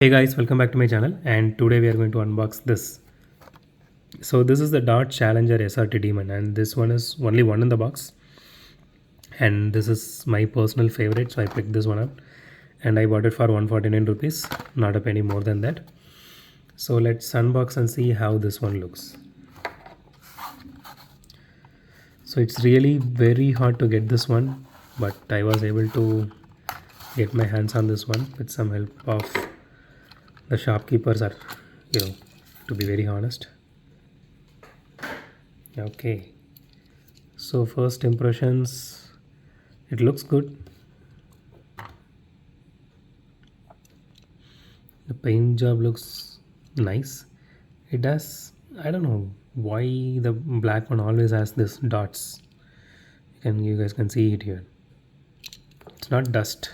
Hey guys, welcome back to my channel, and today we are going to unbox this. So this is the Dodge Challenger SRT Demon, and this one is only one in the box, and this is my personal favorite, so I picked this one up and I bought it for 149 rupees, not a penny more than that. So let's unbox and see how this one looks. So it's really very hard to get this one, but I was able to get my hands on this one with some help of the shopkeepers, are to be very honest. Okay, so first impressions, it looks good. The paint job looks nice. It does, I don't know why the black one always has this dots. You guys can see it here. It's not dust,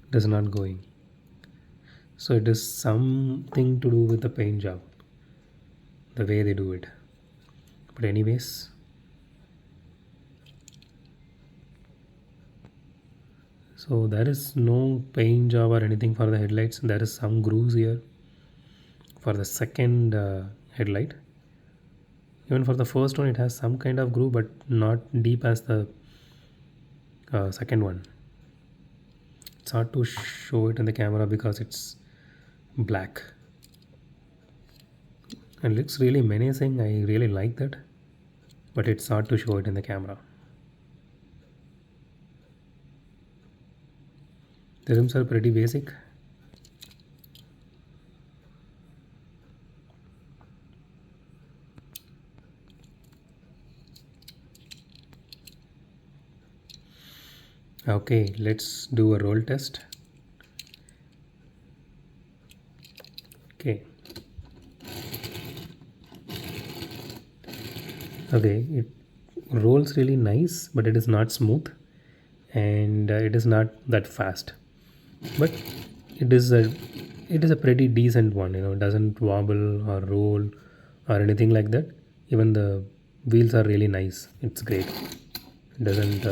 it is not going. So it is something to do with the paint job, the way they do it. But anyways, so there is no paint job or anything for the headlights. There is some grooves here for the second headlight. Even for the first one, it has some kind of groove, but not deep as the second one. It's hard to show it in the camera because it's black. And looks really menacing. I really like that, but it's hard to show it in the camera. The rims are pretty basic. Okay, let's do a roll test. Okay. Okay, it rolls really nice, but it is not smooth, and it is not that fast. But it is a pretty decent one. It doesn't wobble or roll or anything like that. Even the wheels are really nice. It's great. It doesn't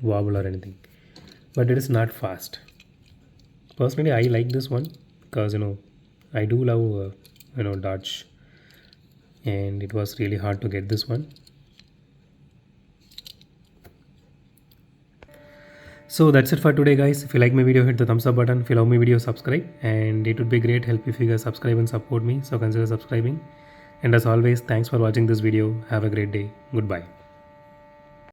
wobble or anything, but it is not fast. Personally, I like this one because I do love Dodge, and it was really hard to get this one. So that's it for today, guys. If you like my video, hit the thumbs up button. If you love my video, subscribe, and it would be great help if you guys subscribe and support me, so consider subscribing. And as always, thanks for watching this video. Have a great day. Goodbye.